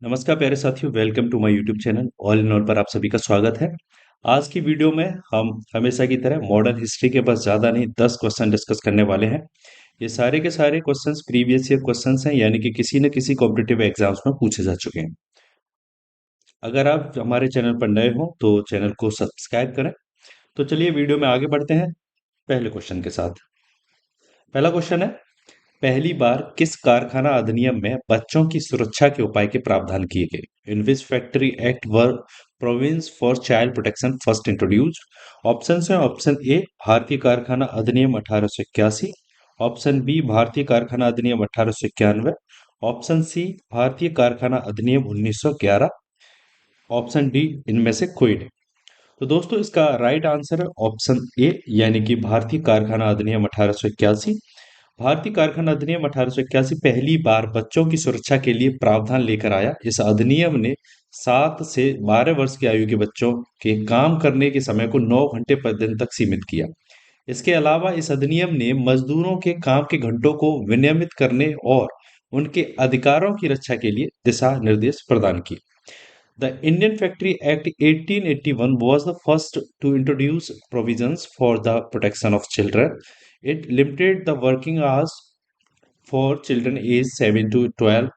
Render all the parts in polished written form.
नमस्कार प्यारे साथियों, welcome to my YouTube channel all in all पर आप सभी का स्वागत है। आज की वीडियो में हम हमेशा की तरह मॉडर्न हिस्ट्री के बस ज़्यादा नहीं 10 क्वेश्चन डिस्कस करने वाले हैं। ये सारे के सारे क्वेश्चंस प्रीवियस ईयर क्वेश्चंस हैं, यानी कि किसी न किसी कॉम्पिटिटिव एग्जाम्स में पूछे जा चुके हैं। अगर आप हमारे चैनल पर नए हो तो चैनल को सब्सक्राइब करें। तो चलिए वीडियो में आगे बढ़ते हैं पहले क्वेश्चन के साथ। पहला क्वेश्चन है, पहली बार किस कारखाना अधिनियम में बच्चों की सुरक्षा के उपाय के प्रावधान किए गए? In which factory act were provisions for child protection first introduced? Option है, ऑप्शन ए भारतीय कारखाना अधिनियम 1881, ऑप्शन बी भारतीय कारखाना अधिनियम 1891, ऑप्शन सी भारतीय कारखाना अधिनियम 1911, ऑप्शन डी इनमें से कोई नहीं। तो दोस्तों इसका राइट आंसर है ऑप्शन ए, यानी कि भारतीय कारखाना अधिनियम 1881। भारतीय कारखाना अधिनियम 1881 पहली बार बच्चों की सुरक्षा के लिए प्रावधान लेकर आया। इस अधिनियम ने 7 से 12 वर्ष की आयु के बच्चों के काम करने के समय को 9 घंटे प्रतिदिन तक सीमित किया। इसके अलावा इस अधिनियम ने मजदूरों के काम के घंटों को विनियमित करने और उनके अधिकारों की रक्षा के लिए दिशा निर्देश प्रदान किए। The Indian Factory Act 1881 was the first to introduce provisions for the protection of children. It limited the working hours for children aged 7 to 12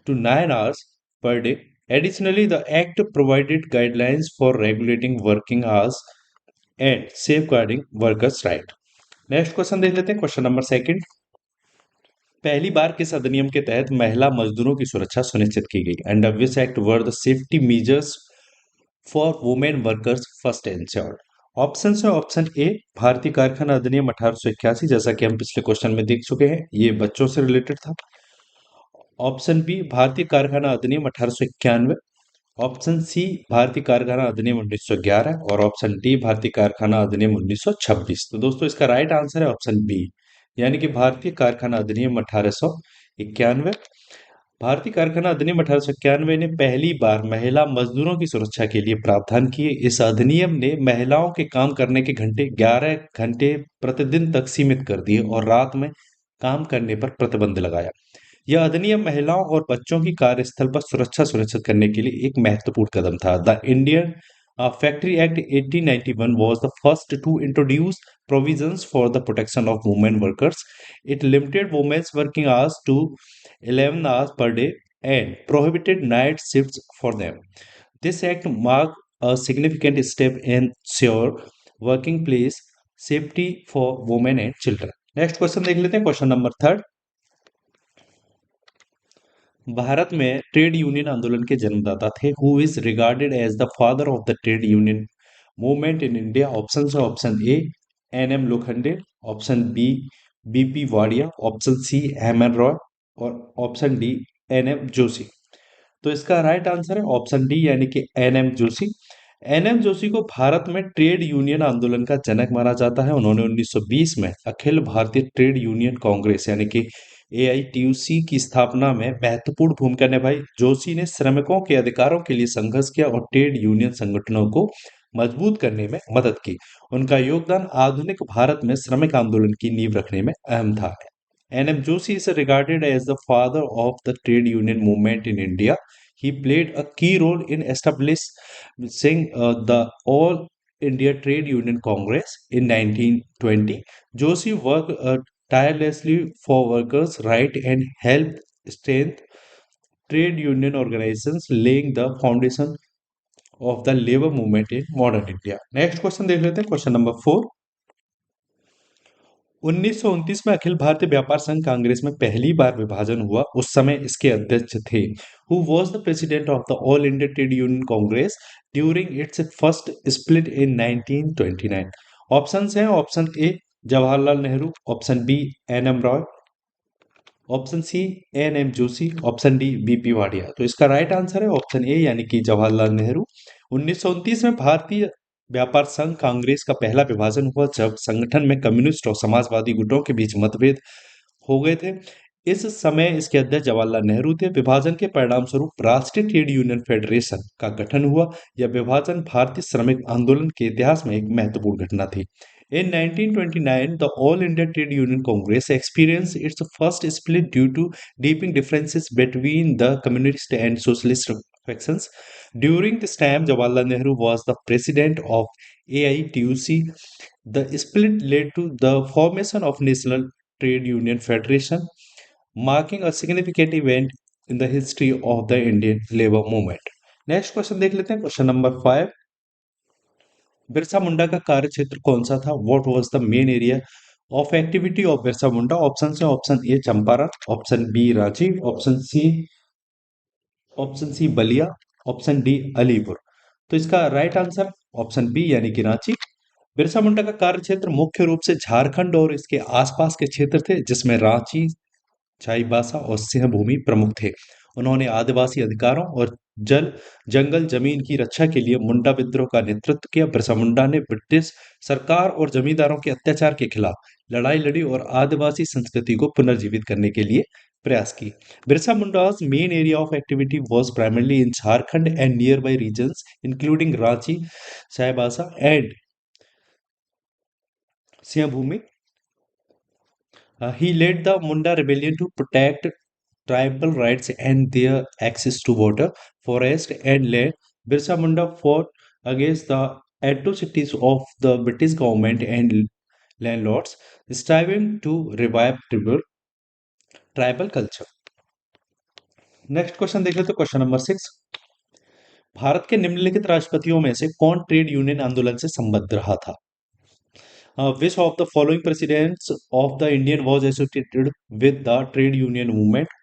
to 9 hours per day. Additionally, the Act provided guidelines for regulating working hours and safeguarding workers' rights. Next question देख लेते हैं, question number second. पहली बार किस अधिनियम के तहत महिला मजदूरों की सुरक्षा सुनिश्चित की गई? Under which act were the safety measures for women workers first insured? Option है, ऑप्शन ए भारतीय कारखाना अधिनियम 1881, जैसा कि हम पिछले क्वेश्चन में देख चुके हैं, ये बच्चों से रिलेटेड था। ऑप्शन बी भारतीय कारखाना अधिनियम 1891, ऑप्शन सी भारतीय कारखाना अधिनियम 1911 और ऑप्शन डी भारतीय कारखाना अधिनियम 1926। तो दोस्तों इसका राइट आंसर है ऑप्शन बी, यानी कि भारतीय कारखाना अधिनियम 1891। भारतीय कारखाना अधिनियम 1891 ने पहली बार महिला मजदूरों की सुरक्षा के लिए प्रावधान किए। इस अधिनियम ने महिलाओं के काम करने के घंटे 11 घंटे प्रतिदिन तक सीमित कर दिए और रात में काम करने पर प्रतिबंध लगाया। यह अधिनियम महिलाओं और बच्चों की कार्यस्थल पर सुरक्षा सुनिश्चित करने के लिए एक महत्वपूर्ण कदम था। The Indian factory act 1891 was the first to introduce provisions for the protection of women workers. It limited women's working hours to 11 hours per day and prohibited night shifts for them. This act marked a significant step in ensure working place safety for women and children. Next question देख लेते हैं, question number third. Bharat में trade union आंदोलन के जन्मदाता थे? Who is regarded as the father of the trade union movement in India? Option है, option A N M Lokhande, option B B P Wadia, option C M N Roy और option D N M Joshi. तो इसका right answer है option D, यानी कि N M Joshi. N M Joshi को भारत में trade union आंदोलन का जनक माना जाता है। उन्होंने 1920 में अखिल भारतीय ट्रेड यूनियन कांग्रेस यानी कि एआईटीयूसी की स्थापना में महत्वपूर्ण भूमिका निभाई। जोशी ने श्रमिकों के अधिकारों के लिए संघर्ष किया और ट्रेड यूनियन संगठनों को मजबूत करने में मदद की। उनका योगदान आधुनिक भारत में श्रमिक आंदोलन की नींव रखने में अहम था। N M Joshi is regarded as the father of the trade union movement in India. He played a key role in establishing the All India Trade Union Congress in 1920. Joshi worked tirelessly for workers' rights and helped strengthen trade union organizations, laying the foundation of the labor movement in modern India. Next question देख लेते हैं, question number 4। 1929 में अखिल भारतीय व्यापार संघ कांग्रेस में पहली बार विभाजन हुआ। उस समय इसके अध्यक्ष थे। Who was the president of the All India Trade Union Congress during its first split in 1929? Option हैं, option A Jawaharlal Nehru, option B N M Roy, option C N M Joshi, option D B P Wadia. तो इसका राइट आंसर है option A, यानी कि जवाहरलाल नेहरू। 1929 में भारतीय व्यापार संघ कांग्रेस का पहला विभाजन हुआ जब संगठन में कम्युनिस्ट और समाजवादी गुटों के बीच मतभेद हो गए थे। इस समय इसके अध्यक्ष जवाहरलाल नेहरू थे। विभाजन के परिणाम स्वरूप राष्ट्रीय ट्रेड यूनियन फेडरेशन का गठन हुआ। यह विभाजन भारतीय श्रमिक आंदोलन के इतिहास में एक महत्वपूर्ण घटना थी। In 1929, the All India Trade Union Congress experienced its first split due to deepening differences between the communist and socialist factions. During this time, Jawaharlal Nehru was the president of AITUC. The split led to the formation of National Trade Union Federation, marking a significant event in the history of the Indian labor movement. Next question देख लेते हैं, question number 5। Birsa Munda का कार्य क्षेत्र कौन सा था? What was the main area of activity of Birsa Munda? Option है, option A Champaran, option B Ranchi, option C Ballia, option D Alipur. तो इसका राइट आंसर ऑप्शन बी यानी कि रांची। बिरसा मुंडा का कार्य क्षेत्र मुख्य रूप से झारखंड और इसके आसपास के क्षेत्र थे, जिसमें रांची, चाईबासा और सिंहभूमि प्रमुख थे। उन्होंने आदिवासी अधिकारों और जल जंगल जमीन की रक्षा के लिए मुंडा विद्रोह का नेतृत्व किया। बिरसा मुंडा ने ब्रिटिश सरकार और जमींदारों के अत्याचार के खिलाफ लड़ाई लड़ी और आदिवासी संस्कृति को पुनर्जीवित करने के लिए प्रयास की। Birsa Munda's main area of activity was primarily in Jharkhand and nearby regions, including Ranchi, Chaibasa, and Siabhumi. He led the Munda rebellion to protect tribal rights and their access to water, forest, and land. Birsa Munda fought against the atrocities of the British government and landlords, striving to revive tribal culture. Next question देख लेते, question number 6। Bharat के निम्नलिखित राष्ट्रपतियों में से कौन trade union आंदोलन से संबद्ध रहा था? Which of the following presidents of the Indian was associated with the trade union movement?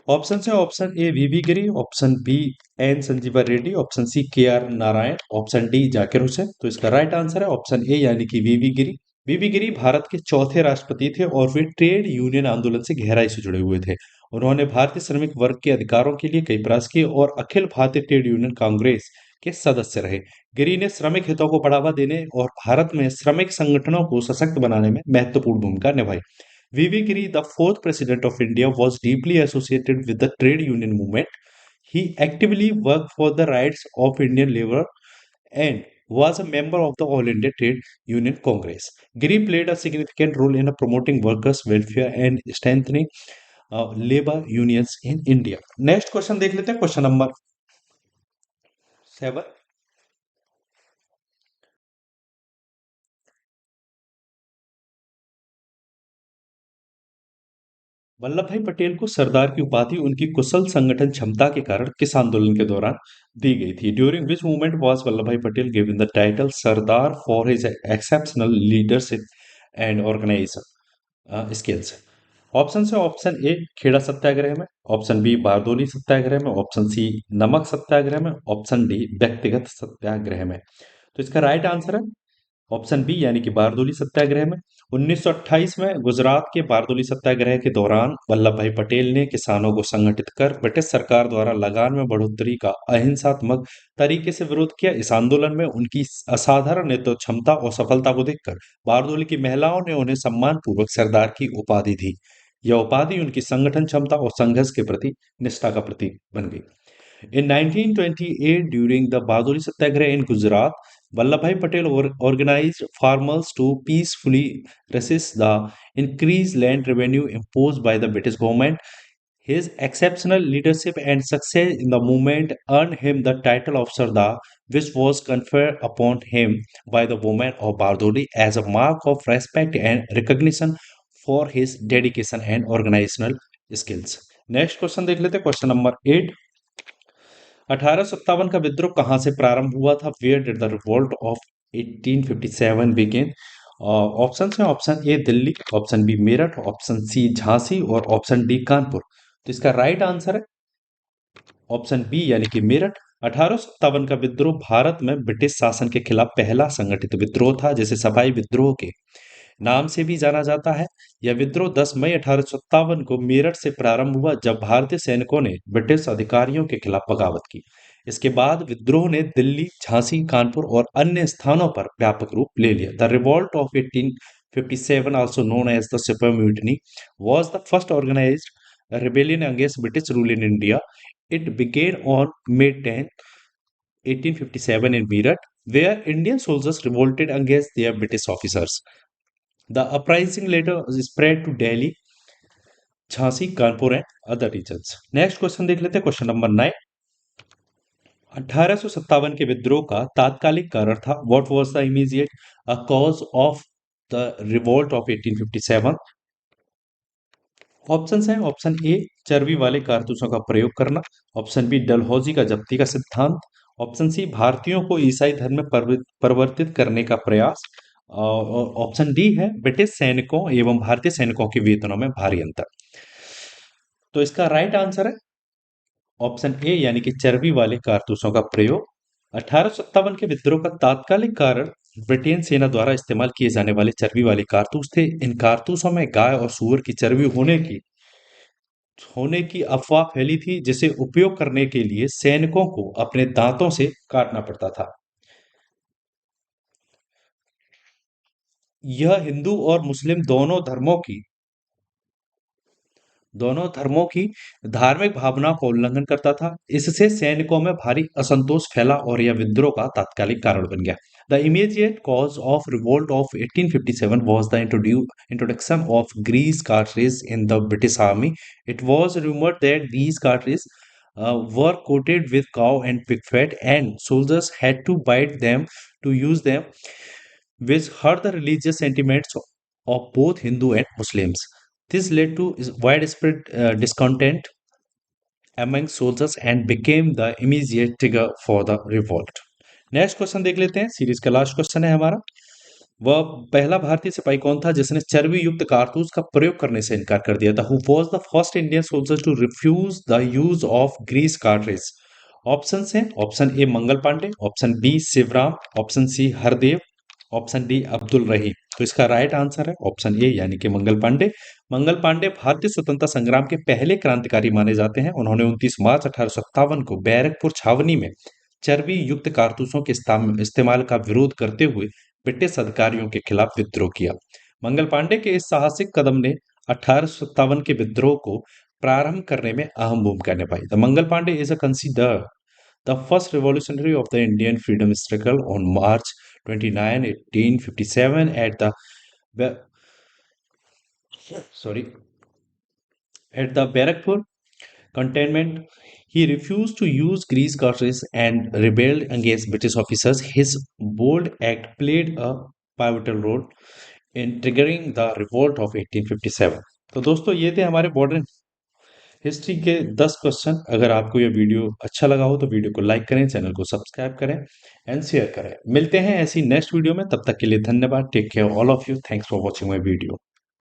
Option है, option A V V Giri, option B N Sanjiva Reddy, option C K R Narayan, option D Zakir Hussain. तो इसका राइट आंसर है option A यानी कि वीवी गिरी। वीवी गिरी भारत के चौथे राष्ट्रपति थे और वे ट्रेड यूनियन आंदोलन से गहराई से जुड़े हुए थे। उन्होंने भारतीय श्रमिक वर्ग के अधिकारों के लिए कई प्रयास किए और अखिल भारतीय ट्रेड यूनियन कांग्रेस के सदस्य रहे। गिरी ने श्रमिक हितों को बढ़ावा देने और भारत में श्रमिक संगठनों को सशक्त बनाने में महत्वपूर्ण भूमिका निभाई। V.V. Giri, the fourth president of India, was deeply associated with the trade union movement. He actively worked for the rights of Indian labor and was a member of the All India Trade Union Congress. Giri played a significant role in promoting workers' welfare and strengthening labor unions in India. Next question देख लेते हैं, question number 7। Vallabh Bhai Patel को सरदार की उपाधि उनकी कुशल संगठन क्षमता के कारण किस आंदोलन के दौरान दी गई थी? During which movement was Vallabh Bhai Patel given the title Sardar for his exceptional leadership and organisation skills? Option है, ऑप्शन ए खेड़ा सत्याग्रह में, ऑप्शन बी बारदोली सत्याग्रह में, ऑप्शन सी नमक सत्याग्रह में, ऑप्शन डी व्यक्तिगत सत्याग्रह में। तो इसका राइट आंसर है ऑप्शन बी यानी कि बारदोली सत्याग्रह में। 1928 में गुजरात के बारदोली सत्याग्रह के दौरान वल्लभ भाई पटेल ने किसानों को संगठित कर ब्रिटिश सरकार द्वारा लगान में बढ़ोतरी का अहिंसात्मक तरीके से विरोध किया। इस आंदोलन में उनकी असाधारण नेतृत्व क्षमता और सफलता को देखकर बारदोली की महिलाओं ने उन्हें सम्मान पूर्वक सरदार की उपाधि दी। यह उपाधि उनकी संगठन क्षमता और संघर्ष के प्रति निष्ठा का प्रतीक बन गई। In 1928, during the Bardoli Satyagraha in Gujarat, Vallabhbhai Patel organized farmers to peacefully resist the increased land revenue imposed by the British government. His exceptional leadership and success in the movement earned him the title of Sardar, which was conferred upon him by the women of Bardoli as a mark of respect and recognition for his dedication and organizational skills. Next question देख लेते हैं, question number 8। 1857 का विद्रोह कहाँ से प्रारंभ हुआ था? Where did the revolt of 1857 begin? Option है, option A Delhi, option B Meerut, option C Jhansi और ऑप्शन डी कानपुर। तो इसका राइट आंसर है ऑप्शन बी यानी कि मेरठ। 1857 का विद्रोह भारत में ब्रिटिश शासन के खिलाफ पहला संगठित विद्रोह था, जिसे सफाई विद्रोह के नाम से भी जाना जाता है। यह विद्रोह 10 मई 1857 को मेरठ से प्रारंभ हुआ, जब भारतीय सैनिकों ने ब्रिटिश अधिकारियों के खिलाफ बगावत की। इसके बाद विद्रोह ने दिल्ली, झांसी, कानपुर और अन्य स्थानों पर व्यापक रूप ले लिया। The revolt of 1857, also known as the Sepoy Mutiny, was the first organized rebellion against British rule in India. It began on May 10, 1857 in Meerut where Indian soldiers revolted against their British officers. The uprising later spread to Delhi, Jhansi, Kanpur and other regions. Next question देख लेते हैं, question number 9। 1857 के विद्रोह का तात्कालिक कारण था। What was the immediate cause of the revolt of 1857? Options हैं, ऑप्शन ए चर्बी वाले कारतूसों का प्रयोग करना, ऑप्शन बी डलहौजी का जब्ती का सिद्धांत, ऑप्शन सी भारतीयों को ईसाई धर्म में परिवर्तित करने का प्रयास, और ऑप्शन डी है ब्रिटिश सैनिकों एवं भारतीय सैनिकों के वेतनों में भारी अंतर। तो इसका राइट आंसर है ऑप्शन ए यानी कि चर्बी वाले कारतूसों का प्रयोग। 1857 के विद्रोह का तात्कालिक कारण ब्रिटेन सेना द्वारा इस्तेमाल किए जाने वाले चर्बी वाले कारतूस थे। इन कारतूसों में गाय और सूअर की चर्बी होने की अफवाह फैली थी, जिसे उपयोग करने के लिए सैनिकों को अपने दांतों से काटना पड़ता था। यह हिंदू और मुस्लिम दोनों धर्मों की धार्मिक भावना का उल्लंघन करता था। इससे सैनिकों में भारी असंतोष फैला और यह विद्रोह का तात्कालिक कारण बन गया। The immediate cause of revolt of 1857 was the introduction of grease cartridges in the British Army. It was rumored that these cartridges were coated with cow and pig fat, and soldiers had to bite them to use them, which hurt the religious sentiments of both Hindu and Muslims. This led to widespread discontent among soldiers and became the immediate trigger for the revolt. Next question देख लेते हैं, series का last question है हमारा। वह पहला भारतीय सिपाही कौन था जिसने चर्बी युक्त कारतूस का प्रयोग करने से इनकार कर दिया था? Who was the first Indian soldier to refuse the use of grease cartridge? Option हैं, option A Mangal Pandey, option B Shivram, option C Hardev, option D Abdul Rahim. तो इसका राइट आंसर है ऑप्शन ए यानी कि मंगल पांडे। मंगल पांडे भारतीय स्वतंत्रता संग्राम के पहले क्रांतिकारी माने जाते हैं। उन्होंने 29 मार्च 1857 को बैरकपुर छावनी में चर्बी युक्त कारतूसों के इस्तेमाल का विरोध करते हुए ब्रिटिश अधिकारियों के खिलाफ विद्रोह किया। मंगल पांडे के इस साहसिक कदम ने 1857 के विद्रोह को प्रारंभ करने में अहम भूमिका निभाई। The Mangal Pandey is consider the first revolutionary of the Indian freedom struggle on March 29, 1857 at the Ba- sorry at the Barakpur cantonment. He refused to use grease cartridges and rebelled against British officers. His bold act played a pivotal role in triggering the revolt of 1857. तो दोस्तों ये थे हमारे modern history के 10 question. अगर आपको यह video अच्छा लगा हो तो वीडियो को लाइक करें, चैनल को सब्सक्राइब करें एंड शेयर करें। मिलते हैं ऐसी नेक्स्ट वीडियो में, तब तक के लिए धन्यवाद। Take care all of you. Thanks for watching my video.